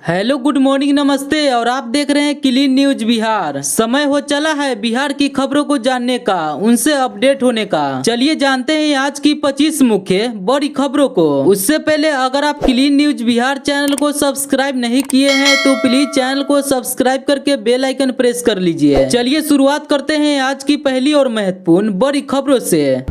Hello, good morning, नमस्ते। और आप देख रहे हैं क्लीन न्यूज बिहार। समय हो चला है बिहार की खबरों को जानने का, उनसे अपडेट होने का। चलिए जानते हैं आज की 25 मुख्य बड़ी खबरों को। उससे पहले अगर आप क्लीन न्यूज बिहार चैनल को सब्सक्राइब नहीं किए हैं तो प्लीज चैनल को सब्सक्राइब करके बेल आइकन प्रेस कर लीजिए। चलिए शुरुआत करते हैं आज की पहली और महत्वपूर्ण बड़ी खबरों से।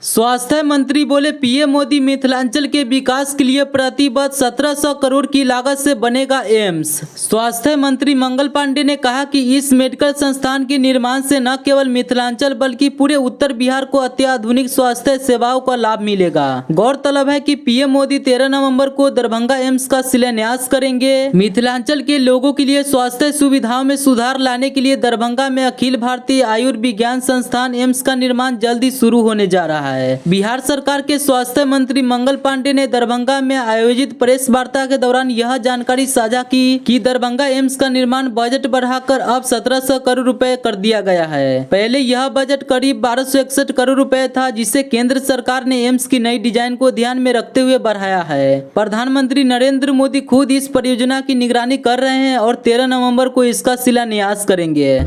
स्वास्थ्य मंत्री बोले पीएम मोदी मिथिलांचल के विकास के लिए प्रतिबद्ध 1700 करोड़ की लागत से बनेगा एम्स। स्वास्थ्य मंत्री मंगल पांडे ने कहा कि इस मेडिकल संस्थान के निर्माण से न केवल मिथिलांचल बल्कि पूरे उत्तर बिहार को अत्याधुनिक स्वास्थ्य सेवाओं का लाभ मिलेगा। गौरतलब है कि पीएम मोदी 13 नवंबर को दरभंगा एम्स का शिलान्यास करेंगे। मिथिलांचल के लोगों के लिए स्वास्थ्य सुविधाओं में सुधार लाने के लिए दरभंगा में अखिल भारतीय आयुर्विज्ञान संस्थान एम्स का निर्माण जल्दी शुरू होने जा रहा है। बिहार सरकार के स्वास्थ्य मंत्री मंगल पांडे ने दरभंगा में आयोजित प्रेस वार्ता के दौरान यह जानकारी साझा की कि दरभंगा एम्स का निर्माण बजट बढ़ाकर अब 1700 करोड़ रुपए कर दिया गया है। पहले यह बजट करीब 1261 करोड़ रुपए था, जिसे केंद्र सरकार ने एम्स की नई डिजाइन को ध्यान में रखते हुए बढ़ाया है। प्रधानमंत्री नरेंद्र मोदी खुद इस परियोजना की निगरानी कर रहे हैं और 13 नवम्बर को इसका शिलान्यास करेंगे।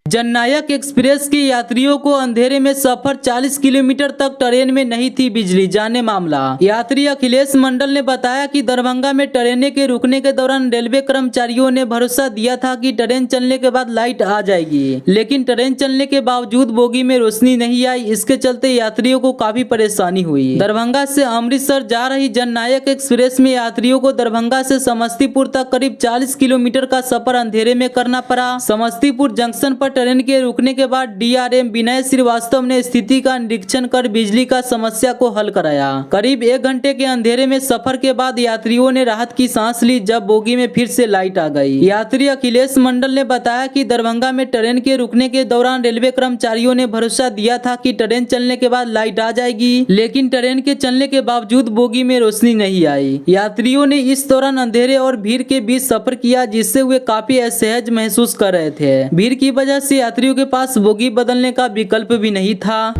जननायक एक्सप्रेस के यात्रियों को अंधेरे में सफर 40 किलोमीटर तक ट्रेन में नहीं थी बिजली, जाने मामला। यात्री अखिलेश मंडल ने बताया कि दरभंगा में ट्रेन के रुकने के दौरान रेलवे कर्मचारियों ने भरोसा दिया था कि ट्रेन चलने के बाद लाइट आ जाएगी, लेकिन ट्रेन चलने के बावजूद बोगी में रोशनी नहीं आई। इसके चलते यात्रियों को काफी परेशानी हुई। दरभंगा से अमृतसर जा रही जननायक एक्सप्रेस में यात्रियों को दरभंगा से समस्तीपुर तक करीब 40 किलोमीटर का सफर अंधेरे में करना पड़ा। समस्तीपुर जंक्शन पर ट्रेन के रुकने के बाद डीआरएम विनय श्रीवास्तव ने स्थिति का निरीक्षण कर बिजली का समस्या को हल कराया। करीब 1 घंटे के अंधेरे में सफर के बाद यात्रियों ने राहत की सांस ली जब बोगी में फिर से लाइट आ गई। यात्री अखिलेश मंडल ने बताया कि दरभंगा में ट्रेन के रुकने के दौरान रेलवे कर्मचारियों ने भरोसा दिया था कि ट्रेन चलने के बाद लाइट आ जाएगी, लेकिन ट्रेन के चलने के बावजूद बोगी में रोशनी नहीं आई। यात्रियों ने इस दौरान अंधेरे और भीड़ के बीच सफर किया, जिससे वे काफी असहज महसूस कर रहे थे। भीड़ की वजह से यात्रियों के पास बोगी बदलने का विकल्प भी नहीं था।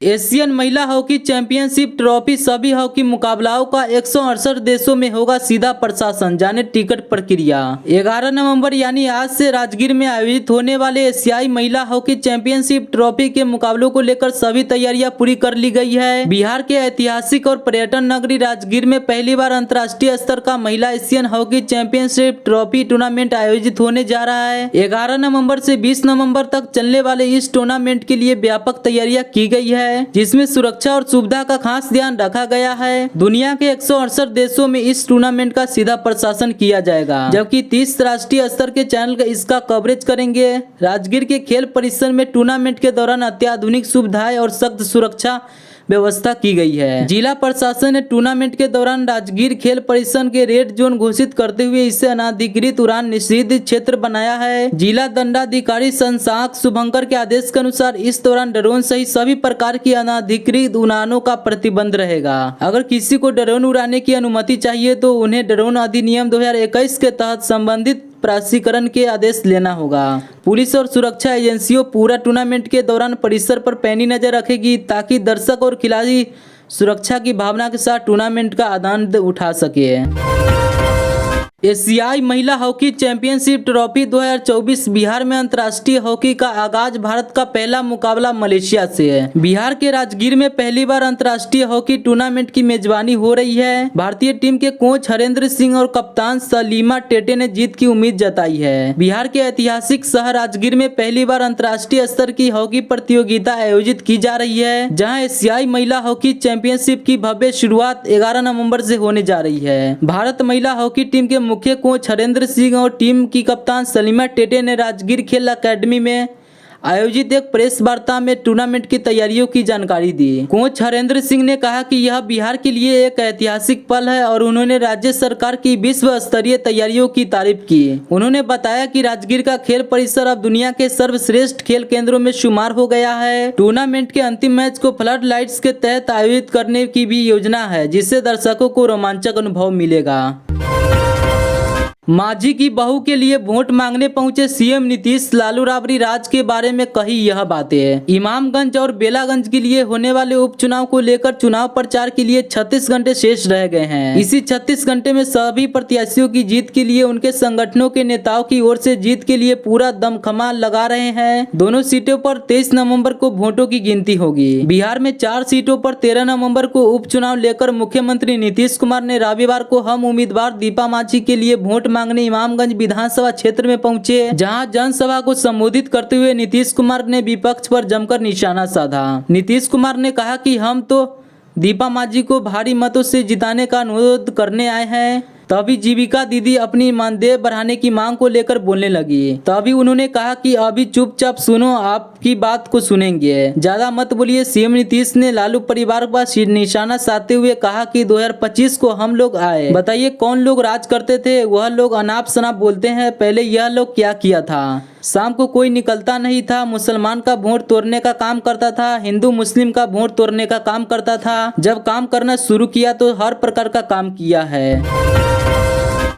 एशियन महिला हॉकी चैंपियनशिप ट्रॉफी सभी हॉकी मुकाबलाओं का 168 देशों में होगा सीधा प्रशासन, जाने टिकट प्रक्रिया। 11 नवंबर यानी आज से राजगीर में आयोजित होने वाले एशियाई महिला हॉकी चैंपियनशिप ट्रॉफी के मुकाबलों को लेकर सभी तैयारियां पूरी कर ली गई है। बिहार के ऐतिहासिक और पर्यटन नगरी राजगीर में पहली बार अंतर्राष्ट्रीय स्तर का महिला Asian hockey championship trophy tournament आयोजित होने जा रहा है। 11 नवम्बर से 20 नवम्बर तक चलने वाले इस टूर्नामेंट के लिए व्यापक तैयारियां की गई है, जिसमें सुरक्षा और सुविधा का खास ध्यान रखा गया है। दुनिया के 168 देशों में इस टूर्नामेंट का सीधा प्रशासन किया जाएगा, जबकि 30 राष्ट्रीय स्तर के चैनल इसका कवरेज करेंगे। राजगीर के खेल परिसर में टूर्नामेंट के दौरान अत्याधुनिक सुविधाएं और सख्त सुरक्षा व्यवस्था की गई है। जिला प्रशासन ने टूर्नामेंट के दौरान राजगीर खेल परिसर के रेड जोन घोषित करते हुए इसे अनाधिकृत उड़ान निषिद्ध क्षेत्र बनाया है। जिला दंडाधिकारी संसाक शुभंकर के आदेश के अनुसार इस दौरान ड्रोन सहित सभी प्रकार की अनाधिकृत उड़ानों का प्रतिबंध रहेगा। अगर किसी को ड्रोन उड़ाने की अनुमति चाहिए तो उन्हें ड्रोन अधिनियम 2021 के तहत संबंधित प्राधिकरण के आदेश लेना होगा। पुलिस और सुरक्षा एजेंसियों पूरा टूर्नामेंट के दौरान परिसर पर पैनी नजर रखेगी, ताकि दर्शक और खिलाड़ी सुरक्षा की भावना के साथ टूर्नामेंट का आनंद उठा सके। एशियाई महिला हॉकी चैंपियनशिप ट्रॉफी 2024 बिहार में अंतर्राष्ट्रीय हॉकी का आगाज भारत का पहला मुकाबला मलेशिया से है। बिहार के राजगीर में पहली बार अंतर्राष्ट्रीय हॉकी टूर्नामेंट की मेजबानी हो रही है। भारतीय टीम के कोच हरेंद्र सिंह और कप्तान सलीमा टेटे ने जीत की उम्मीद जताई है। बिहार के ऐतिहासिक शहर राजगीर में पहली बार अंतर्राष्ट्रीय स्तर की हॉकी प्रतियोगिता आयोजित की जा रही है, जहाँ एशियाई महिला हॉकी चैंपियनशिप की भव्य शुरुआत 11 नवम्बर से होने जा रही है। भारत महिला हॉकी टीम के मुख्य कोच हरेंद्र सिंह और टीम की कप्तान सलीमा टेटे ने राजगीर खेल अकेडमी में आयोजित एक प्रेस वार्ता में टूर्नामेंट की तैयारियों की जानकारी दी। कोच हरेंद्र सिंह ने कहा कि यह बिहार के लिए एक ऐतिहासिक पल है और उन्होंने राज्य सरकार की विश्व स्तरीय तैयारियों की तारीफ की। उन्होंने बताया कि राजगीर का खेल परिसर अब दुनिया के सर्वश्रेष्ठ खेल केंद्रों में शुमार हो गया है। टूर्नामेंट के अंतिम मैच को फ्लड लाइट्स के तहत आयोजित करने की भी योजना है, जिससे दर्शकों को रोमांचक अनुभव मिलेगा। मांझी की बहू के लिए वोट मांगने पहुंचे सीएम नीतीश, लालू राबड़ी राज के बारे में कही यह बातें। इमामगंज और बेलागंज के लिए होने वाले उपचुनाव को लेकर चुनाव प्रचार के लिए 36 घंटे शेष रह गए हैं। इसी 36 घंटे में सभी प्रत्याशियों की जीत के लिए उनके संगठनों के नेताओं की ओर से जीत के लिए पूरा दमखमा लगा रहे हैं। दोनों सीटों पर 23 नवंबर को वोटों की गिनती होगी। बिहार में 4 सीटों पर 13 नवंबर को उपचुनाव लेकर मुख्यमंत्री नीतीश कुमार ने रविवार को हम उम्मीदवार दीपा मांझी के लिए वोट मांगने इमामगंज विधानसभा क्षेत्र में पहुंचे, जहां जनसभा को संबोधित करते हुए नीतीश कुमार ने विपक्ष पर जमकर निशाना साधा। नीतीश कुमार ने कहा कि हम तो दीपा मांझी को भारी मतों से जिताने का अनुरोध करने आए हैं। तभी जीविका दीदी अपनी मानदेय बढ़ाने की मांग को लेकर बोलने लगी। तभी उन्होंने कहा कि अभी चुपचाप सुनो, आपकी बात को सुनेंगे, ज्यादा मत बोलिए। सीएम नीतीश ने लालू परिवार पर निशाना साधते हुए कहा कि 2025 को हम लोग आए, बताइए कौन लोग राज करते थे? वह लोग अनाप शनाप बोलते हैं, पहले यह लोग क्या किया था? शाम को कोई निकलता नहीं था, मुसलमान का वोट तोड़ने का काम करता था, हिंदू मुस्लिम का वोट तोड़ने का काम करता था। जब काम करना शुरू किया तो हर प्रकार का काम किया है।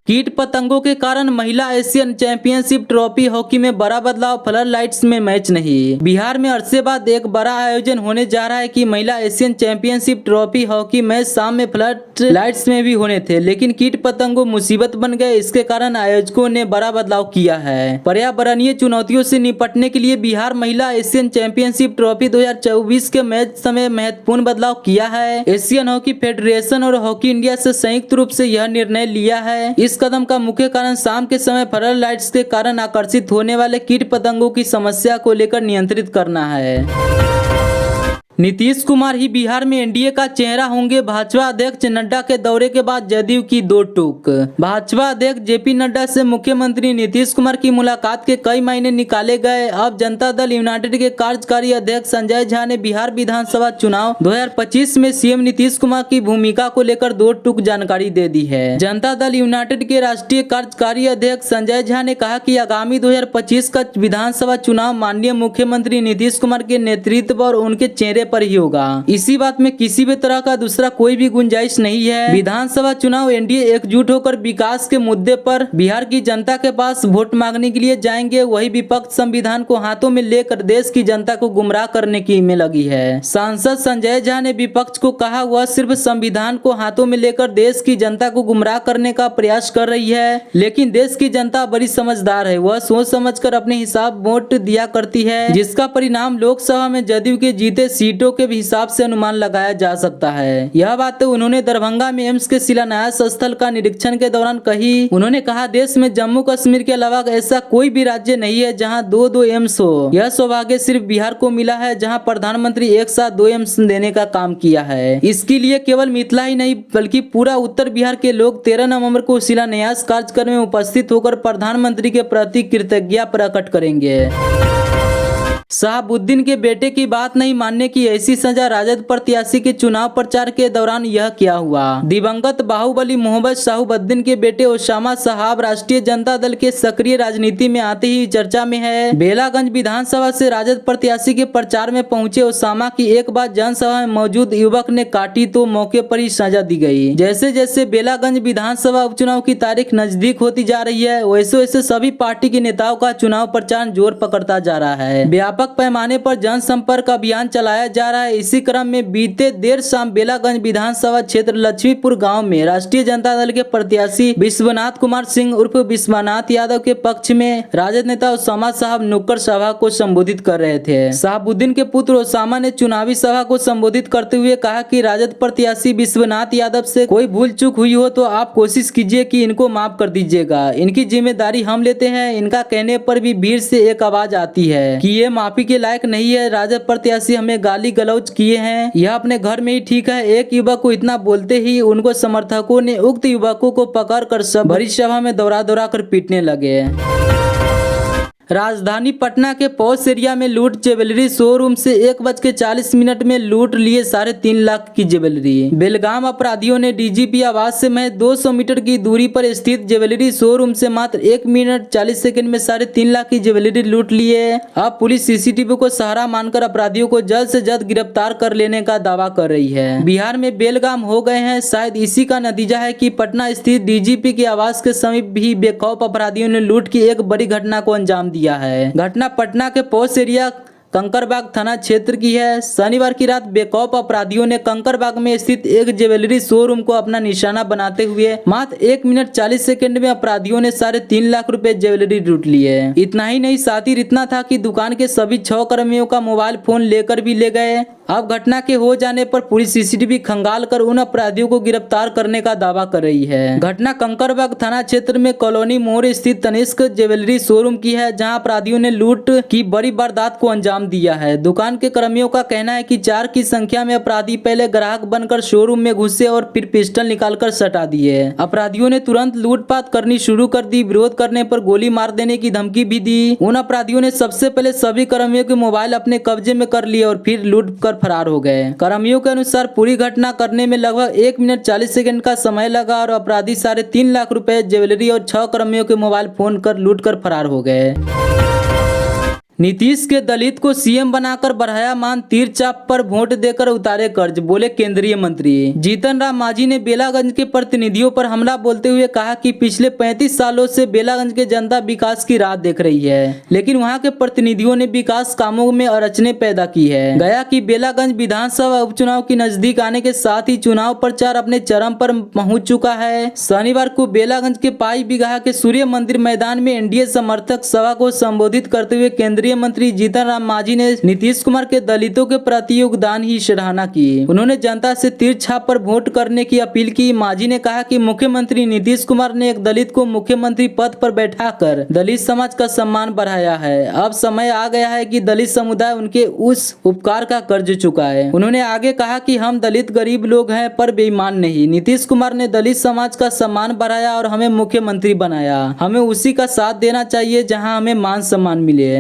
कीट पतंगों के कारण महिला एशियन चैंपियनशिप ट्रॉफी हॉकी में बड़ा बदलाव, फ्लड लाइट्स में मैच नहीं। बिहार में अरसे बाद एक बड़ा आयोजन होने जा रहा है कि महिला Asian championship trophy hockey match शाम में फ्लड लाइट्स में भी होने थे, लेकिन कीट पतंगों मुसीबत बन गए। इसके कारण आयोजकों ने बड़ा बदलाव किया है। पर्यावरणीय चुनौतियों से निपटने के लिए बिहार महिला एशियन चैंपियनशिप ट्रॉफी 2024 के मैच समय महत्वपूर्ण बदलाव किया है। एशियन हॉकी फेडरेशन और हॉकी इंडिया से संयुक्त रूप से यह निर्णय लिया है। इस कदम का मुख्य कारण शाम के समय फ्लड लाइट्स के कारण आकर्षित होने वाले कीट पतंगों की समस्या को लेकर नियंत्रित करना है। नीतीश कुमार ही बिहार में एनडीए का चेहरा होंगे, भाजपा अध्यक्ष नड्डा के दौरे के बाद जदयू की दो टूक। भाजपा अध्यक्ष जेपी नड्डा से मुख्यमंत्री नीतीश कुमार की मुलाकात के कई महीने निकाले गए। अब जनता दल यूनाइटेड के कार्यकारी अध्यक्ष संजय झा ने बिहार विधानसभा चुनाव 2025 में सीएम नीतीश कुमार की भूमिका को लेकर दो टूक जानकारी दे दी है। जनता दल यूनाइटेड के राष्ट्रीय कार्यकारी अध्यक्ष संजय झा ने कहा कि आगामी 2025 का विधानसभा चुनाव माननीय मुख्यमंत्री नीतीश कुमार के नेतृत्व और उनके चेहरे पर ही होगा। इसी बात में किसी भी तरह का दूसरा कोई भी गुंजाइश नहीं है। विधानसभा चुनाव एनडीए एकजुट होकर विकास के मुद्दे पर बिहार की जनता के पास वोट मांगने के लिए जाएंगे, वही विपक्ष संविधान को हाथों में लेकर देश की जनता को गुमराह करने की में लगी है। सांसद संजय झा ने विपक्ष को कहा वह सिर्फ संविधान को हाथों में लेकर देश की जनता को गुमराह करने का प्रयास कर रही है, लेकिन देश की जनता बड़ी समझदार है। वह सोच समझकर अपने हिसाब वोट दिया करती है, जिसका परिणाम लोकसभा में जदयू के जीते सीटों के भी हिसाब से अनुमान लगाया जा सकता है। यह बात उन्होंने दरभंगा में एम्स के शिलान्यास स्थल का निरीक्षण के दौरान कही। उन्होंने कहा देश में जम्मू कश्मीर के अलावा ऐसा कोई भी राज्य नहीं है जहां दो एम्स हो। यह सौभाग्य सिर्फ बिहार को मिला है, जहां प्रधानमंत्री एक साथ 2 एम्स देने का काम किया है। इसके लिए केवल मिथिला ही नहीं बल्कि पूरा उत्तर बिहार के लोग 13 नवंबर को शिलान्यास कार्यक्रम में उपस्थित होकर प्रधानमंत्री के प्रति कृतज्ञता प्रकट करेंगे। शहाबुद्दीन के बेटे की बात नहीं मानने की ऐसी सजा, राजद प्रत्याशी के चुनाव प्रचार के दौरान यह क्या हुआ? दिवंगत बाहुबली मोहम्मद शहाबुद्दीन के बेटे ओसामा साहब राष्ट्रीय जनता दल के सक्रिय राजनीति में आते ही चर्चा में है। बेलागंज विधानसभा से राजद प्रत्याशी के प्रचार में पहुंचे ओसामा की एक बार जनसभा में मौजूद युवक ने काटी तो मौके पर ही सजा दी गई। जैसे जैसे बेलागंज विधानसभा उपचुनाव की तारीख नजदीक होती जा रही है, वैसे वैसे सभी पार्टी के नेताओं का चुनाव प्रचार जोर पकड़ता जा रहा है। व्यापक पैमाने पर जनसंपर्क अभियान चलाया जा रहा है। इसी क्रम में बीते देर शाम बेलागंज विधानसभा क्षेत्र लक्ष्मीपुर गांव में राष्ट्रीय जनता दल के प्रत्याशी विश्वनाथ कुमार सिंह उर्फ विश्वनाथ यादव के पक्ष में राजद नेता ओसामा साहब नुक्कड़ सभा को संबोधित कर रहे थे। शहाबुद्दीन के पुत्र ओसामा ने चुनावी सभा को संबोधित करते हुए कहा कि राजद प्रत्याशी विश्वनाथ यादव से कोई भूल चूक हुई हो तो आप कोशिश कीजिए कि इनको माफ कर दीजिएगा। इनकी जिम्मेदारी हम लेते हैं। इनका कहने पर भी भीड़ से एक आवाज आती है कि ये माफी के लायक नहीं है। राजद प्रत्याशी हमें गाली गलौज किए हैं, यह अपने घर में ही ठीक है। एक युवक को इतना बोलते ही उनको समर्थकों ने उक्त युवकों को पकड़कर भरी सभा में दौड़ा दौड़ा कर पीटने लगे। राजधानी पटना के पॉश एरिया में लूट। ज्वेलरी शोरूम से 1:40 में लूट लिए 3.5 लाख की ज्वेलरी। बेलगाम अपराधियों ने डीजीपी आवास से महज 200 मीटर की दूरी पर स्थित ज्वेलरी शोरूम से मात्र 1 मिनट 40 सेकंड में 3.5 लाख की ज्वेलरी लूट ली है। अब पुलिस सीसीटीवी को सहारा मानकर अपराधियों को जल्द से जल्द गिरफ्तार कर लेने का दावा कर रही है। बिहार में बेलगाम हो गए हैं, शायद इसी का नतीजा है कि पटना स्थित डीजीपी के आवास के समीप भी बेखौफ अपराधियों ने लूट की एक बड़ी घटना को अंजाम दिया है। घटना पटना के पॉश एरिया कंकरबाग थाना क्षेत्र की है। शनिवार की रात बेखौफ अपराधियों ने कंकरबाग में स्थित एक ज्वेलरी शोरूम को अपना निशाना बनाते हुए मात्र 1 मिनट 40 सेकंड में अपराधियों ने 3.5 लाख रुपए ज्वेलरी लूट लिए। इतना ही नहीं, साथ ही इतना था कि दुकान के सभी 6 कर्मियों का मोबाइल फोन लेकर भी ले गए। अब घटना के हो जाने पर पुलिस सीसीटीवी खंगाल कर उन अपराधियों को गिरफ्तार करने का दावा कर रही है। घटना कंकरबाग थाना क्षेत्र में कॉलोनी मोड़ स्थित तनिष्क ज्वेलरी शोरूम की है, जहां अपराधियों ने लूट की बड़ी वारदात को अंजाम दिया है। दुकान के कर्मियों का कहना है कि 4 की संख्या में अपराधी पहले ग्राहक बनकर शोरूम में घुसे और फिर पिस्टल निकालकर सटा दिए। अपराधियों ने तुरंत लूटपाट करनी शुरू कर दी। विरोध करने पर गोली मार देने की धमकी भी दी। उन अपराधियों ने सबसे पहले सभी कर्मियों के मोबाइल अपने कब्जे में कर लिए और फिर लूट कर फरार हो गए। कर्मियों के अनुसार पूरी घटना करने में लगभग 1 मिनट 40 सेकंड का समय लगा और अपराधी 3.5 लाख रुपए ज्वेलरी और 6 कर्मियों के मोबाइल फोन कर लूट कर फरार हो गए। नीतीश के दलित को सीएम बनाकर बढ़ाया मान, तीर चाप पर वोट देकर उतारे कर्ज, बोले केंद्रीय मंत्री। जीतन राम मांझी ने बेलागंज के प्रतिनिधियों पर हमला बोलते हुए कहा कि पिछले 35 सालों से बेलागंज के जनता विकास की राह देख रही है, लेकिन वहां के प्रतिनिधियों ने विकास कामों में अड़चने पैदा की है। गया कि बेलागंज विधानसभा उपचुनाव की नजदीक आने के साथ ही चुनाव प्रचार अपने चरम पर पहुंच चुका है। शनिवार को बेलागंज के पाई बिगहा के सूर्य मंदिर मैदान में एनडीए समर्थक सभा को संबोधित करते हुए केंद्रीय मंत्री जीतन राम मांझी ने नीतीश कुमार के दलितों के प्रति योगदान ही सराहना की। उन्होंने जनता से तीर छाप पर वोट करने की अपील की। मांझी ने कहा कि मुख्यमंत्री नीतीश कुमार ने एक दलित को मुख्यमंत्री पद पर बैठाकर दलित समाज का सम्मान बढ़ाया है। अब समय आ गया है कि दलित समुदाय उनके उस उपकार का कर्ज चुकाए। उन्होंने आगे कहा कि हम दलित गरीब लोग हैं पर बेईमान नहीं। नीतीश कुमार ने दलित समाज का सम्मान बढ़ाया और हमें मुख्यमंत्री बनाया। हमें उसी का साथ देना चाहिए जहां हमें मान सम्मान मिले।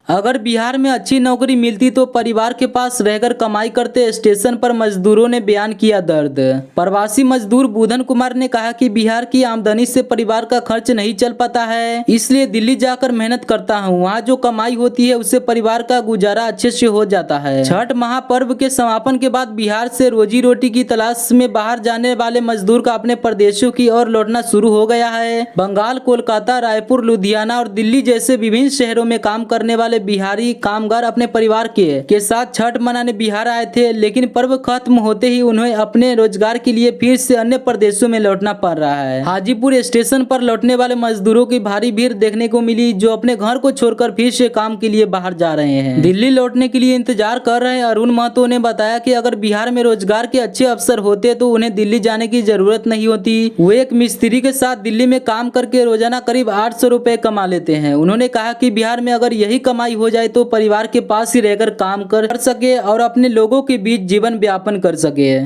अगर बिहार में अच्छी नौकरी मिलती तो परिवार के पास रहकर कमाई करते, स्टेशन पर मजदूरों ने बयान किया दर्द। प्रवासी मजदूर बुधन कुमार ने कहा कि बिहार की आमदनी से परिवार का खर्च नहीं चल पाता है, इसलिए दिल्ली जाकर मेहनत करता हूँ। वहाँ जो कमाई होती है उससे परिवार का गुजारा अच्छे से हो जाता है। छठ महापर्व के समापन के बाद बिहार से रोजी रोटी की तलाश में बाहर जाने वाले मजदूर का अपने प्रदेशों की ओर लौटना शुरू हो गया है। बंगाल, कोलकाता, रायपुर, लुधियाना और दिल्ली जैसे विभिन्न शहरों में काम करने वाले बिहारी कामगार अपने परिवार के साथ छठ मनाने बिहार आए थे, लेकिन पर्व खत्म होते ही उन्हें अपने रोजगार के लिए फिर से अन्य प्रदेशों में लौटना पड़ रहा है। हाजीपुर स्टेशन पर लौटने वाले मजदूरों की भारी भीड़ देखने को मिली, जो अपने घर को छोड़कर फिर से काम के लिए बाहर जा रहे हैं। दिल्ली लौटने के लिए इंतजार कर रहे हैं। अरुण महतो ने बताया कि अगर बिहार में रोजगार के अच्छे अवसर होते तो उन्हें दिल्ली जाने की जरूरत नहीं होती। वे एक मिस्त्री के साथ दिल्ली में काम करके रोजाना करीब 800 रुपए कमा लेते हैं। उन्होंने कहा कि बिहार में अगर यही कमाई हो जाए तो परिवार के पास ही रहकर काम कर सके और अपने लोगों के बीच जीवन व्यापन कर सके।